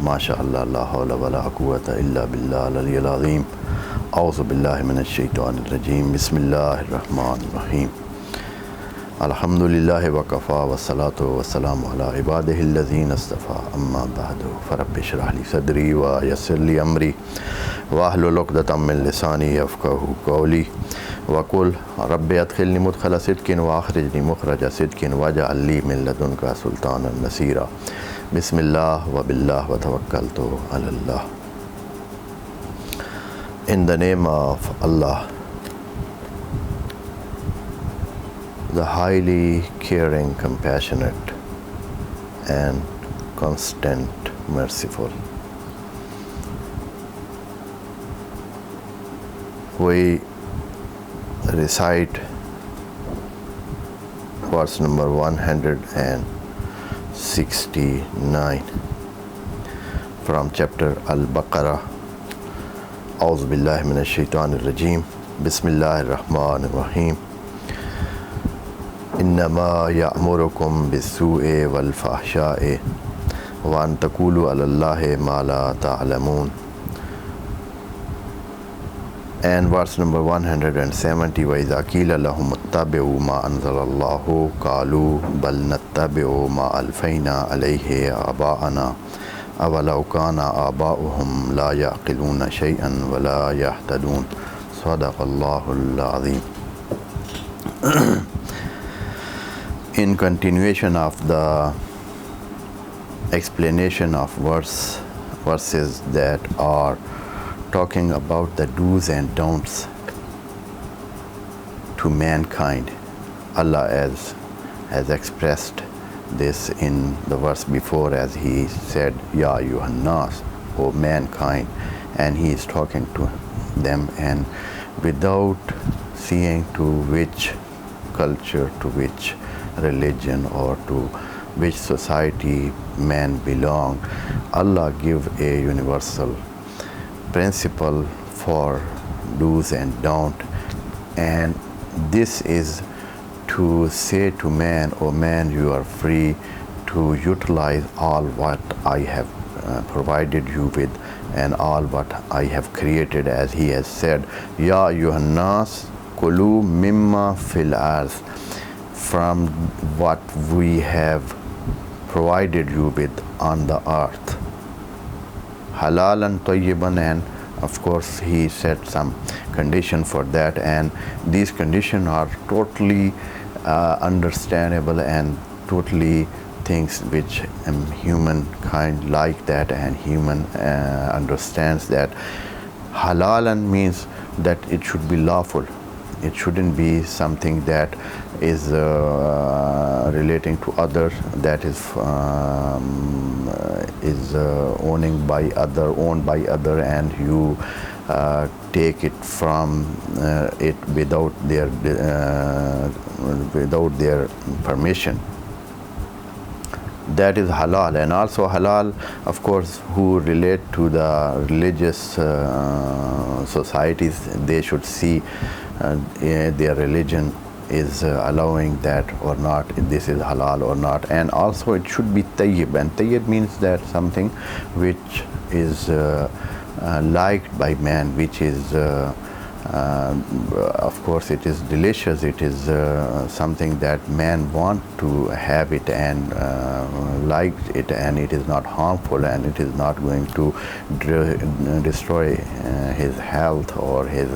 MashaAllah, la hawla wa la quwwata illa billah al-aliyyil azim. A'udhu billahi minash shaitanir rajim. Bismillahir rahmanir rahim. Alhamdulillahi wa kafa wa salatu wa salamu ala ibadihi alladhina istafa. Amma ba'du. Farabbi shrah li sadri wa yassir li amri wa ahlul 'uqdatam min lisani yafqahu qawli. Wa qul rabbi adkhilni mudkhala sidqin wa akhrijni mukhraja sidqin waj'al li min ladunka sultanan nasira. Bismillah wa billah wa tawakkaltu ala Allah. In the name of Allah, the highly caring, compassionate, and constant merciful. We recite verse number 169 from chapter Al-Baqarah. A'udhu billahi minash shaitanir rajim. Bismillahir rahmanir rahim. Innama ya'murukum bis-su'i wal fahsha'i wa an taqulu 'ala Allahi ma la ta'lamun. And verse number 170, وَإِذَا قِيلَ لَهُمُ اتَّبِعُوا مَا أَنزَلَ اللَّهُ قَالُوا بَلْ نَتَّبِعُ مَا أَلْفَيْنَا عَلَيْهِ آبَاءَنَا أَوَلَوْ كَانَ آبَاؤُهُمْ لَا يَعْقِلُونَ شَيْئًا وَلَا يَهْتَدُونَ. صَدَقَ اللَّهُ العظيم. In continuation of the explanation of verses that are talking about the do's and don'ts to mankind, Allah has expressed this in the verse before as He said, Ya ayyuhan nas, O mankind, and He is talking to them, and without seeing to which culture, to which religion, or to which society man belong, Allah give a universal principle for do's and don't, and this is to say to man, O man, you are free to utilize all what I have provided you with and all what I have created, as He has said, Ya ayyuhan nas kulu mimma fil arz, from what we have provided you with on the earth, halalan tayyiban, and of course He set some condition for that, and these conditions are totally understandable and totally things which humankind like that, and human understands that. Halalan means that it should be lawful. It shouldn't be something that is relating to others, that is owned by other, and you take it from it without their permission. That is halal. And also halal, of course, who relate to the religious societies, they should see their religion is allowing that or not, if this is halal or not. And also it should be tayyib, and tayyib means that something which is liked by man, which is of course it is delicious, it is something that man want to have it and like it, and it is not harmful, and it is not going to destroy his health or his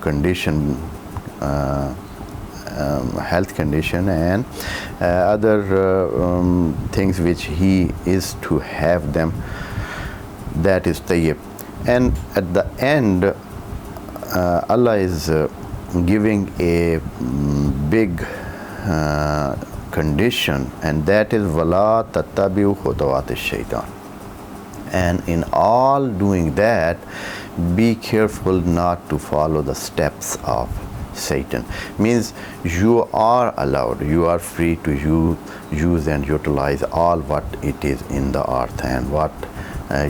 condition, health condition, and other things which he is to have them. That is tayyib. And at the end, Allah is giving a big condition, and that is wala tattabi'u khutuwat ash-shaytan. And in all doing that, be careful not to follow the steps of Satan. Means you are allowed, you are free to use and utilize all what it is in the earth and what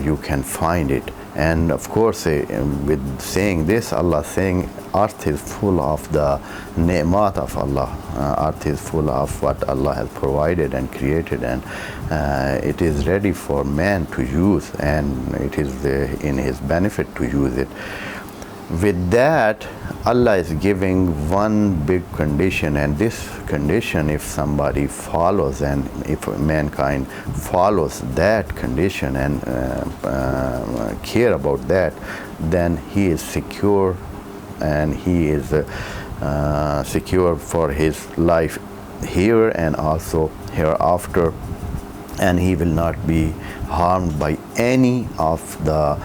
you can find it, And of course, with saying this, Allah saying earth is full of the ni'mat of Allah. Earth is full of what Allah has provided and created, and it is ready for man to use, and it is in his benefit to use it. With that, Allah is giving one big condition, and this condition, if somebody follows and if mankind follows that condition and care about that, then he is secure, and he is secure for his life here and also hereafter, and he will not be harmed by any of the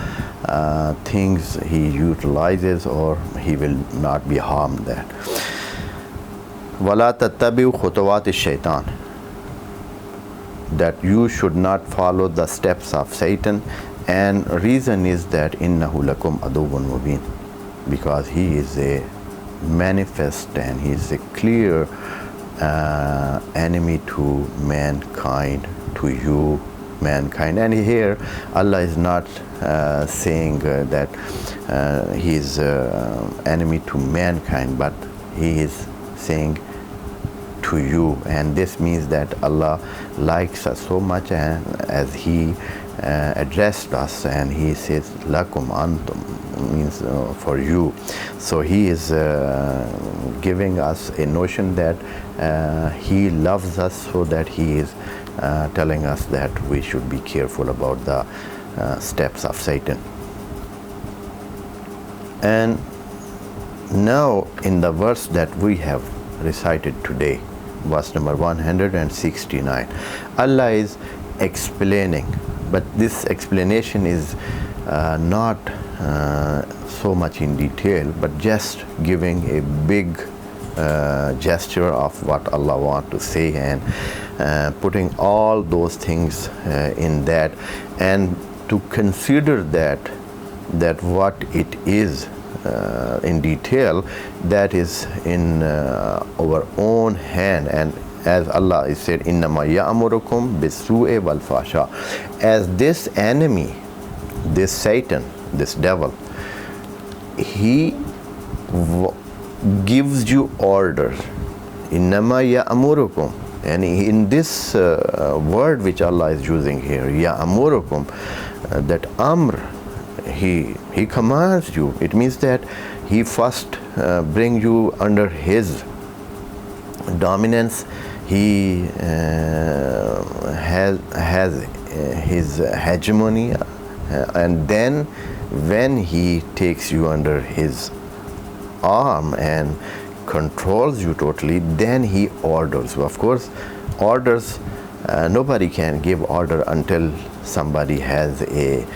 things he utilizes, or he will not be harmed that. وَلَا تَتَّبِعُوا خُطُوَاتِ الشَّيْطَانِ, that you should not follow the steps of Satan, and reason is that إِنَّهُ لَكُمْ عَدُوٌّ مُبِينٌ, because he is a manifest and he is a clear enemy to mankind, to you mankind. And here Allah is not saying that he is enemy to mankind, but he is saying to you, and this means that Allah likes us so much, and as he addressed us, and he says lakum antum, means for you. So he is giving us a notion that he loves us, so that he is telling us that we should be careful about the steps of Satan. And now in the verse that we have recited today, verse number 169, Allah is explaining, but this explanation is not so much in detail, but just giving a big gesture of what Allah wants to say, and putting all those things in that, and to consider that what it is in detail, that is in our own hand. And as Allah is said, إِنَّمَا يَأْمُرُكُمْ بِالسُّوءِ وَالْفَحْشَاءِ, as this enemy, this Satan, this devil, he gives you orders. إِنَّمَا يَأْمُرُكُمْ, and in this word which Allah is using here, يَأْمُرُكُمْ, that amr, he commands you. It means that he first bring you under his dominance. He has his hegemony, and then when he takes you under his arm and controls you totally, then he orders you. Of course, orders, nobody can give order until somebody has a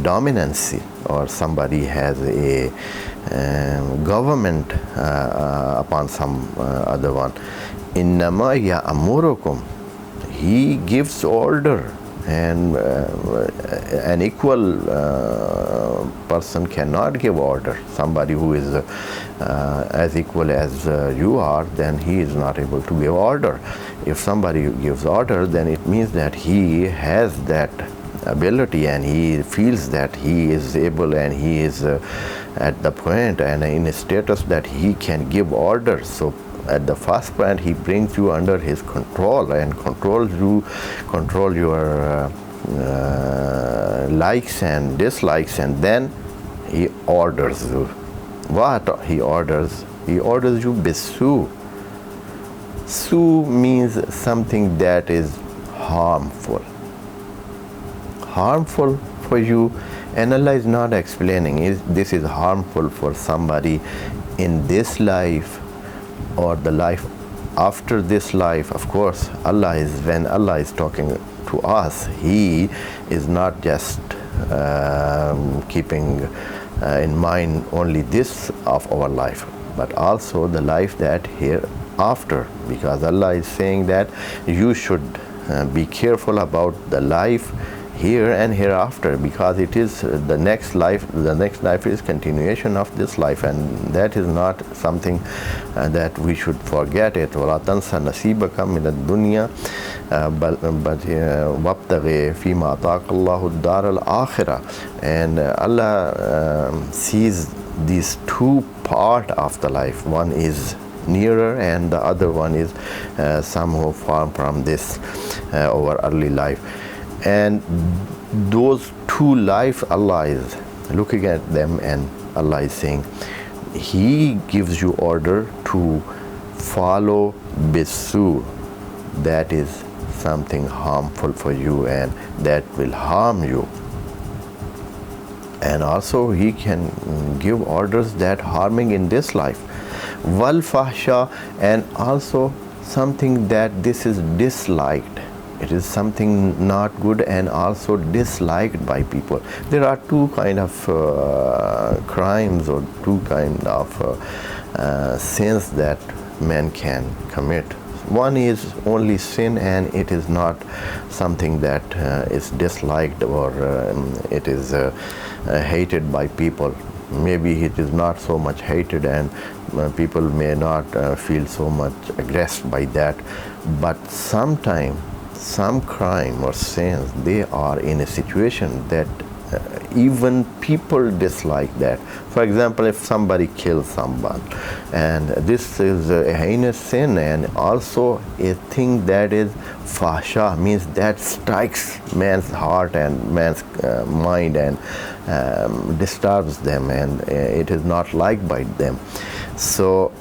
dominancy, or somebody has a government upon some other one. Innama ya'murukum, he gives order, and an equal person cannot give order. Somebody who is as equal as you are, then he is not able to give order. If somebody gives order, then it means that he has that ability, and he feels that he is able, and he is at the point and in a status that he can give orders. So at the first point, he brings you under his control, and control your likes and dislikes, and then he orders you. What he orders? He orders you bisu. Su means something that is harmful for you, and Allah is not explaining this is harmful for somebody in this life or the life after this life. Of course, when Allah is talking to us, he is not just keeping in mind only this of our life, but also the life that hereafter, because Allah is saying that you should be careful about the life here and hereafter, because it is the next life. The next life is continuation of this life, and that is not something that we should forget it. وَلَا تَنْسَ نَصِيبَكَ مِنَ الدُّنْيَا but وَابْتَغِ فِي مَا آتَاكَ اللَّهُ الدَّارَ الْآخِرَةَ. And Allah sees these two parts of the life. One is nearer and the other one is somehow far from this our early life. And those two lives, Allah is looking at them, and Allah is saying He gives you order to follow bisu, that is something harmful for you and that will harm you. And also He can give orders that harming in this life. Wal fahsha, and also something that this is disliked. It is something not good and also disliked by people. There are two kind of crimes or two kind of sins that man can commit. One is only sin, and it is not something that is disliked or it is hated by people. Maybe it is not so much hated, and people may not feel so much aggressed by that. But sometimes some crime or sins, they are in a situation that even people dislike that. For example, if somebody kills someone, and this is a heinous sin, and also a thing that is fahsha, means that strikes man's heart and man's mind and disturbs them, and it is not liked by them. So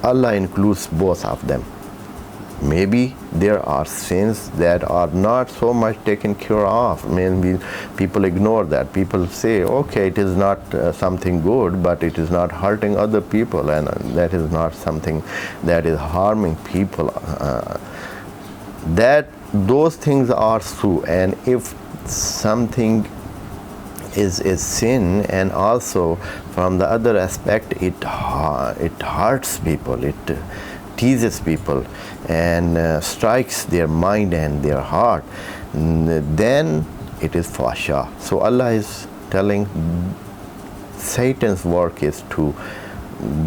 Allah includes both of them. Maybe there are sins that are not so much taken care of. Maybe people ignore that. People say, okay, it is not something good, but it is not hurting other people, and that is not something that is harming people. That those things are true. And if something is a sin, and also from the other aspect, it hurts people, it teases people and strikes their mind and their heart, then it is fahsha. So Allah is telling Satan's work is to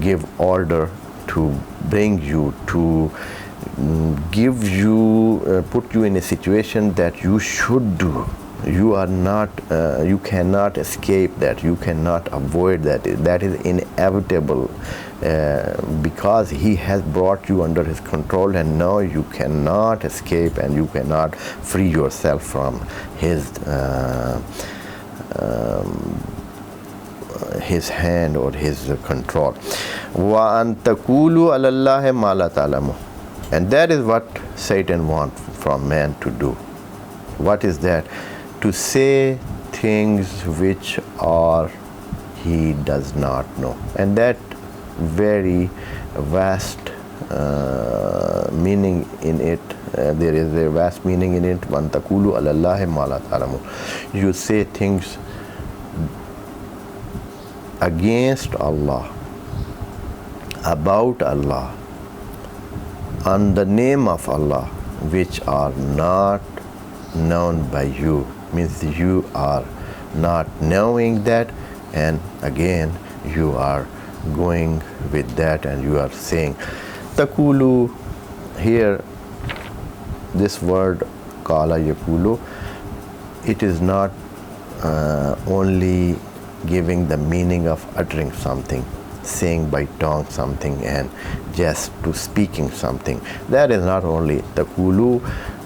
give order, to bring you, to give you, put you in a situation that you should do. You are not, you cannot escape that, you cannot avoid that. That is inevitable because He has brought you under His control, and now you cannot escape and you cannot free yourself from His hand or His control. وَأَن تَقُولُوا عَلَى اللَّهِ مَا لَا تَعْلَمُونَ. And that is what Satan wants from man to do. What is that? To say things which are he does not know, and that very vast meaning in it. There is a vast meaning in it. وَأَن تَقُولُوا عَلَى اللَّهِ مَا لَا تَعْلَمُونَ. You say things against Allah, about Allah, on the name of Allah, which are not known by you. Means you are not knowing that, and again you are going with that, and you are saying takulu. Here this word kala yakulu, it is not only giving the meaning of uttering something, saying by tongue something, and just to speaking something. That is not only takulu.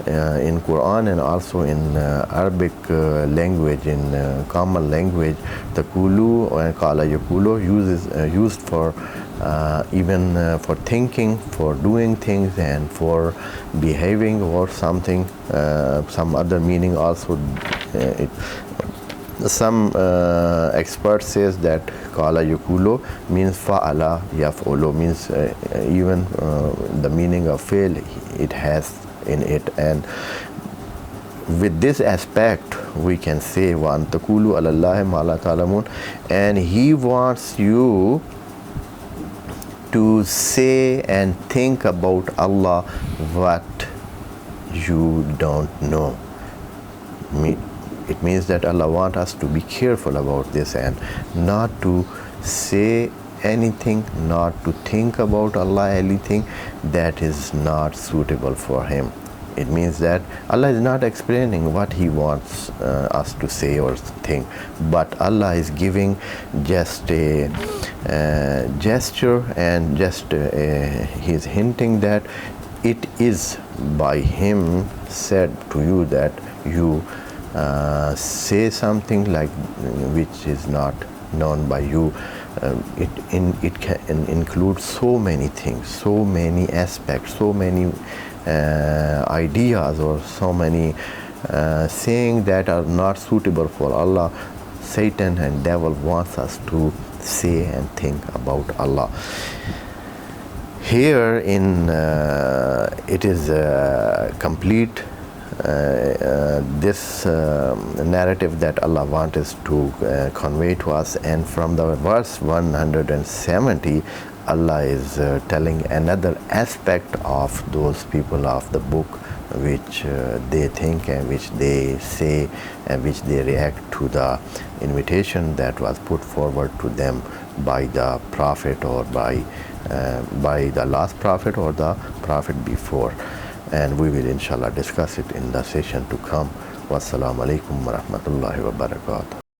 In Quran and also in Arabic language, in common language, takulu and kala yakulu used for even for thinking, for doing things, and for behaving or something. Some other meaning also. Some expert says that kala yakulu means fa'ala yaf'ulu, means even the meaning of fail it has in it. And with this aspect we can say وَأَن تَقُولُوا عَلَى اللَّهِ مَا لَا تَعْلَمُونَ. And He wants you to say and think about Allah what you don't know. It means that Allah wants us to be careful about this and not to say anything, not to think about Allah anything that is not suitable for Him. It means that Allah is not explaining what He wants us to say or think, but Allah is giving just a gesture, and just He is hinting that it is by Him said to you that you say something like which is not known by you. It can include so many things, so many aspects, so many ideas, or so many saying that are not suitable for Allah. Satan and devil wants us to say and think about Allah. Here it is complete this narrative that Allah wants us to convey to us, and from the verse 170 Allah is telling another aspect of those people of the book, which they think and which they say and which they react to the invitation that was put forward to them by the prophet, or by the last prophet or the prophet before. And we will inshallah discuss it in the session to come. Wassalamu alaikum wa rahmatullahi wa barakatuh.